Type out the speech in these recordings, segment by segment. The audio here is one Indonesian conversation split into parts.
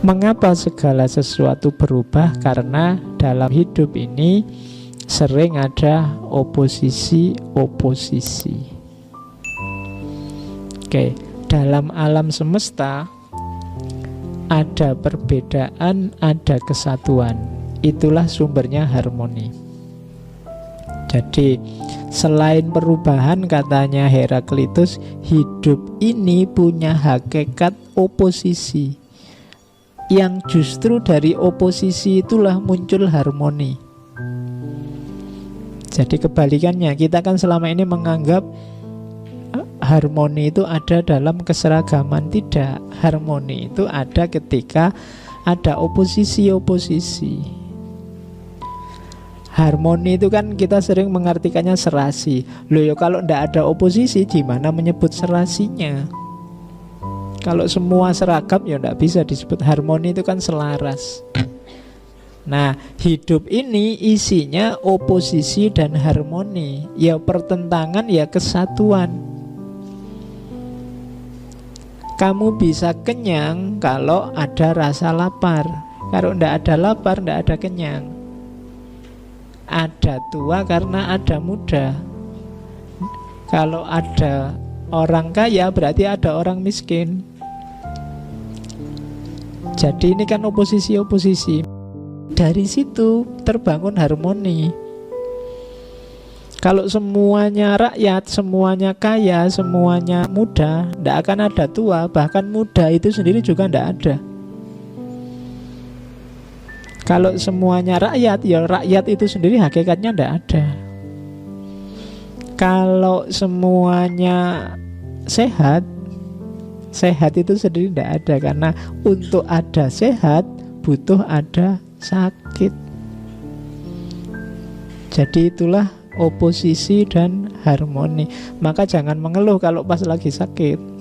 Mengapa segala sesuatu berubah? Karena dalam hidup ini sering ada oposisi-oposisi. Oke, dalam alam semesta ada perbedaan, ada kesatuan. Itulah sumbernya harmoni. Jadi selain perubahan, katanya Heraklitus, hidup ini punya hakikat oposisi, yang justru dari oposisi itulah muncul harmoni. Jadi kebalikannya, kita kan selama ini menganggap harmoni itu ada dalam keseragaman. Tidak, harmoni itu ada ketika ada oposisi-oposisi. Harmoni itu kan kita sering mengartikannya serasi. Loh ya, kalau tidak ada oposisi, gimana menyebut serasinya? Kalau semua seragam ya tidak bisa disebut harmoni, itu kan selaras. Nah, hidup ini isinya oposisi dan harmoni. Ya pertentangan, ya kesatuan. Kamu bisa kenyang kalau ada rasa lapar. Kalau tidak ada lapar, tidak ada kenyang. Ada tua karena ada muda. Kalau ada orang kaya berarti ada orang miskin. Jadi ini kan oposisi-oposisi. Dari situ terbangun harmoni. Kalau semuanya rakyat, semuanya kaya, semuanya muda, tidak akan ada tua. Bahkan muda itu sendiri juga tidak ada. Kalau semuanya rakyat, ya rakyat itu sendiri hakikatnya tidak ada. Kalau semuanya sehat, sehat itu sendiri tidak ada. Karena untuk ada sehat butuh ada sakit. Jadi itulah oposisi dan harmoni. Maka jangan mengeluh kalau pas lagi sakit.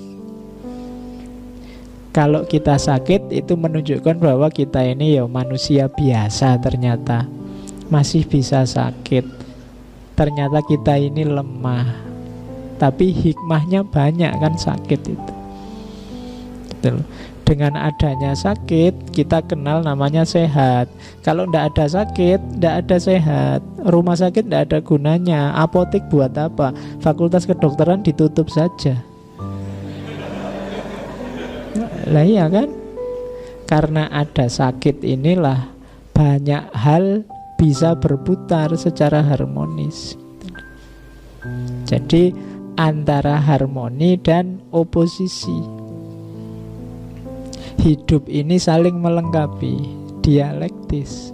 Kalau kita sakit itu menunjukkan bahwa kita ini ya manusia biasa ternyata. Masih bisa sakit. Ternyata kita ini lemah. Tapi hikmahnya banyak kan sakit itu. Betul. Dengan adanya sakit, kita kenal namanya sehat. Kalau tidak ada sakit, tidak ada sehat. Rumah sakit tidak ada gunanya. Apotek buat apa? Fakultas kedokteran ditutup saja. Lah iya kan? Karena ada sakit inilah banyak hal bisa berputar secara harmonis. Jadi antara harmoni dan oposisi. Hidup ini saling melengkapi, dialektis.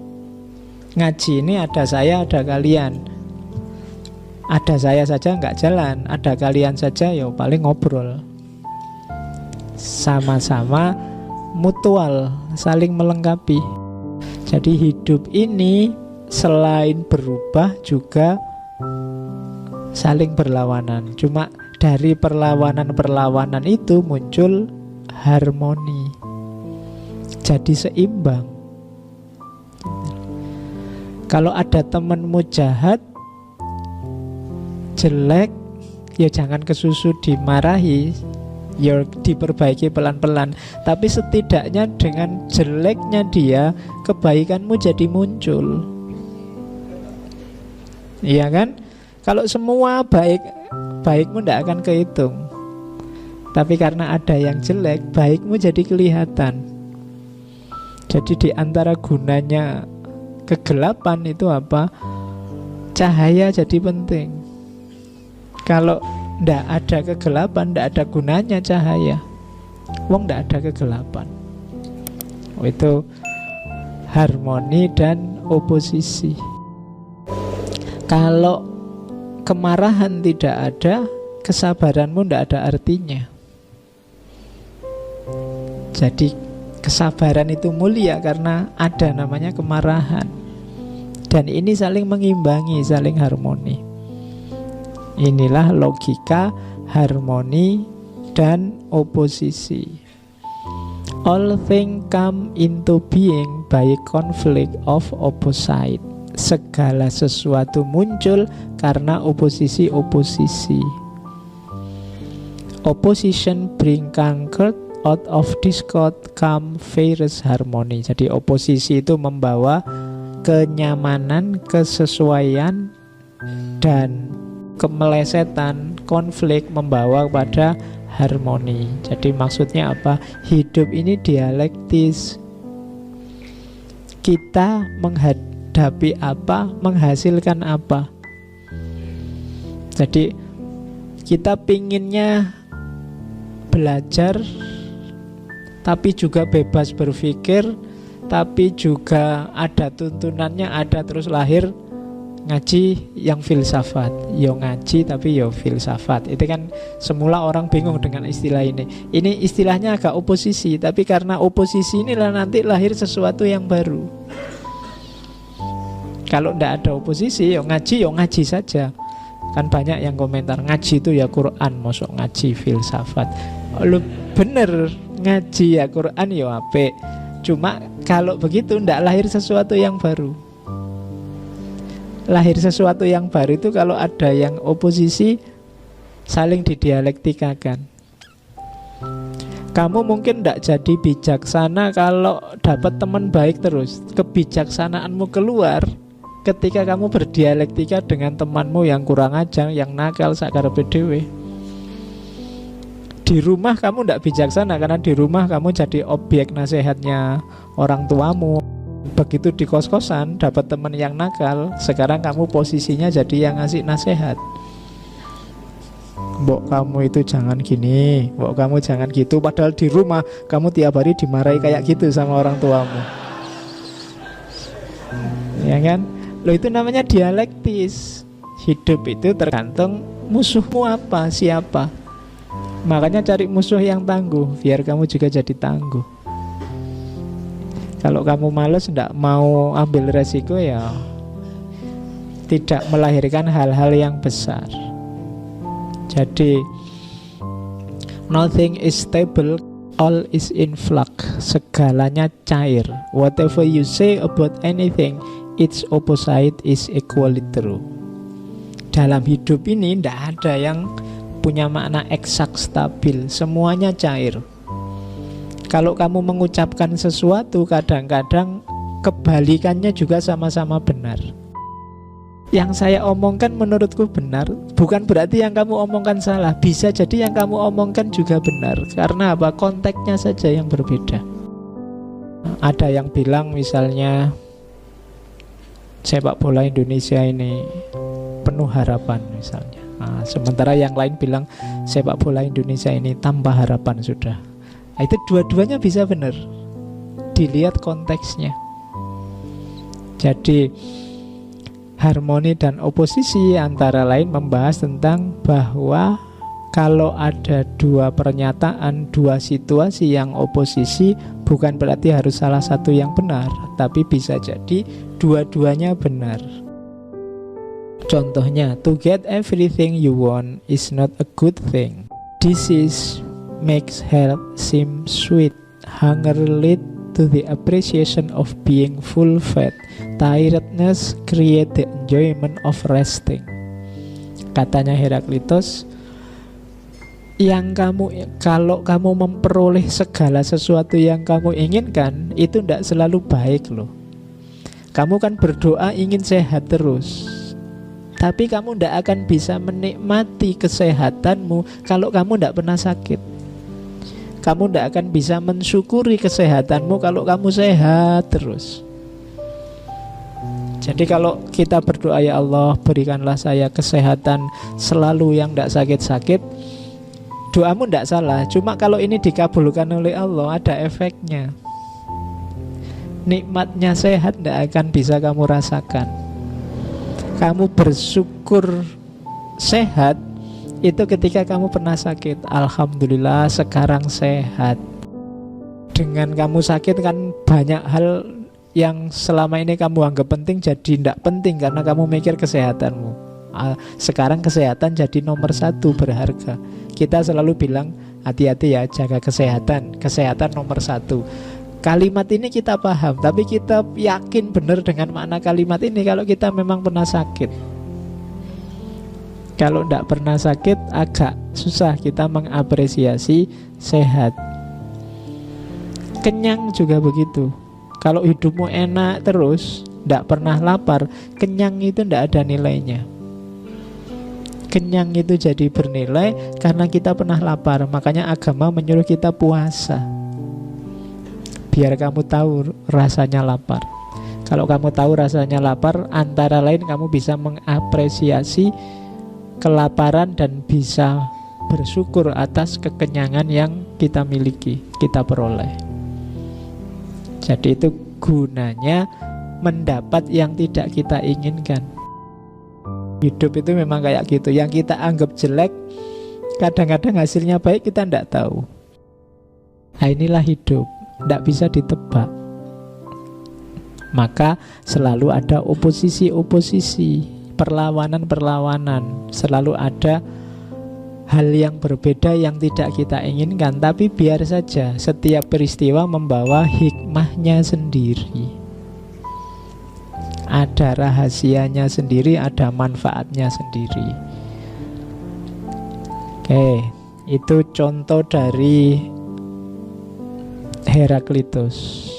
Ngaji ini ada saya, ada kalian. Ada saya saja nggak jalan, ada kalian saja ya paling ngobrol. Sama-sama mutual, saling melengkapi. Jadi hidup ini selain berubah juga saling berlawanan. Cuma dari perlawanan-perlawanan itu muncul harmoni. Jadi seimbang. Kalau ada temenmu jahat, jelek, ya jangan kesusu dimarahi, ya diperbaiki pelan-pelan. Tapi setidaknya dengan jeleknya dia, kebaikanmu jadi muncul. Iya kan? Kalau semua baik, baikmu tidak akan kehitung. Tapi karena ada yang jelek, baikmu jadi kelihatan. Jadi di antara gunanya kegelapan itu apa? Cahaya jadi penting. Kalau tidak ada kegelapan, tidak ada gunanya cahaya. Wong tidak ada kegelapan. Itu harmoni dan oposisi. Kalau kemarahan tidak ada, kesabaranmu tidak ada artinya. Jadi kesabaran itu mulia karena ada namanya kemarahan. Dan ini saling mengimbangi, saling harmoni. Inilah logika harmoni dan oposisi. All things come into being by conflict of opposite. Segala sesuatu muncul karena oposisi-oposisi. Opposition bring concord, out of discord come various harmony. Jadi oposisi itu membawa kenyamanan, kesesuaian, dan kemelesetan. Konflik membawa pada harmoni. Jadi maksudnya apa? Hidup ini dialektis. Kita menghadapi apa, menghasilkan apa. Jadi kita pinginnya belajar, tapi juga bebas berpikir, tapi juga ada tuntunannya, ada terus lahir ngaji yang filsafat. Yo ngaji tapi yo filsafat. Itu kan semula orang bingung dengan istilah ini. Ini istilahnya agak oposisi, tapi karena oposisi inilah nanti lahir sesuatu yang baru. Kalau ndak ada oposisi, yo ngaji saja. Kan banyak yang komentar, ngaji itu ya Quran, masuk ngaji filsafat. Lu bener, ngaji ya Quran ya apik. Cuma kalau begitu ndak lahir sesuatu yang baru. Lahir sesuatu yang baru itu kalau ada yang oposisi, saling didialektikakan. Kamu mungkin tidak jadi bijaksana kalau dapat teman baik terus. Kebijaksanaanmu keluar ketika kamu berdialektika dengan temanmu yang kurang ajar, yang nakal, sakarepe dhewe. Di rumah kamu tidak bijaksana karena di rumah kamu jadi objek nasihatnya orang tuamu. Begitu di kos-kosan dapat teman yang nakal, sekarang kamu posisinya jadi yang ngasih nasihat. Mbok kamu itu jangan gini, mbok kamu jangan gitu. Padahal di rumah kamu tiap hari dimarahi kayak gitu sama orang tuamu. Ya kan? Loh, itu namanya dialektis. Hidup itu tergantung musuhmu apa, siapa. Makanya cari musuh yang tangguh, biar kamu juga jadi tangguh. Kalau kamu malas, tidak mau ambil resiko, ya tidak melahirkan hal-hal yang besar. Jadi nothing is stable, all is in flux. Segalanya cair. Whatever you say about anything, its opposite is equally true. Dalam hidup ini tidak ada yang punya makna eksak stabil. Semuanya cair. Kalau kamu mengucapkan sesuatu, kadang-kadang kebalikannya juga sama-sama benar. Yang saya omongkan menurutku benar, bukan berarti yang kamu omongkan salah. Bisa jadi yang kamu omongkan juga benar. Karena apa? Konteksnya saja yang berbeda. Ada yang bilang misalnya, sepak bola Indonesia ini penuh harapan misalnya. Sementara yang lain bilang sepak bola Indonesia ini tanpa harapan sudah. Itu dua-duanya bisa benar, dilihat konteksnya. Jadi harmoni dan oposisi antara lain membahas tentang bahwa kalau ada dua pernyataan, dua situasi yang oposisi, bukan berarti harus salah satu yang benar, tapi bisa jadi dua-duanya benar. Contohnya, to get everything you want is not a good thing. Disease makes health seem sweet. Hunger lead to the appreciation of being full-fed. Tiredness create the enjoyment of resting. Katanya Heraklitos, kalau kamu memperoleh segala sesuatu yang kamu inginkan, itu tidak selalu baik loh. Kamu kan berdoa ingin sehat terus, tapi kamu tidak akan bisa menikmati kesehatanmu kalau kamu tidak pernah sakit. Kamu tidak akan bisa mensyukuri kesehatanmu kalau kamu sehat terus. Jadi kalau kita berdoa, ya Allah berikanlah saya kesehatan selalu yang tidak sakit-sakit, doamu tidak salah. Cuma kalau ini dikabulkan oleh Allah, ada efeknya. Nikmatnya sehat tidak akan bisa kamu rasakan. Kamu bersyukur sehat itu ketika kamu pernah sakit. Alhamdulillah sekarang sehat. Dengan kamu sakit kan banyak hal yang selama ini kamu anggap penting jadi tidak penting karena kamu mikir kesehatanmu. Sekarang kesehatan jadi nomor satu, berharga. Kita selalu bilang hati-hati ya, jaga kesehatan. Kesehatan nomor satu. Kalimat ini kita paham, tapi kita yakin benar dengan makna kalimat ini kalau kita memang pernah sakit. Kalau tidak pernah sakit, agak susah kita mengapresiasi sehat. Kenyang juga begitu. Kalau hidupmu enak terus, tidak pernah lapar, kenyang itu tidak ada nilainya. Kenyang itu jadi bernilai karena kita pernah lapar. Makanya agama menyuruh kita puasa, biar kamu tahu rasanya lapar. Kalau kamu tahu rasanya lapar, antara lain kamu bisa mengapresiasi kelaparan dan bisa bersyukur atas kekenyangan yang kita miliki, kita peroleh. Jadi itu gunanya mendapat yang tidak kita inginkan. Hidup itu memang kayak gitu. Yang kita anggap jelek, kadang-kadang hasilnya baik, kita tidak tahu. Nah, inilah hidup, tidak bisa ditebak. Maka selalu ada oposisi-oposisi, perlawanan-perlawanan. Selalu ada hal yang berbeda yang tidak kita inginkan. Tapi biar saja, setiap peristiwa membawa hikmahnya sendiri. Ada rahasianya sendiri, ada manfaatnya sendiri. Oke, itu contoh dari Heraklitus.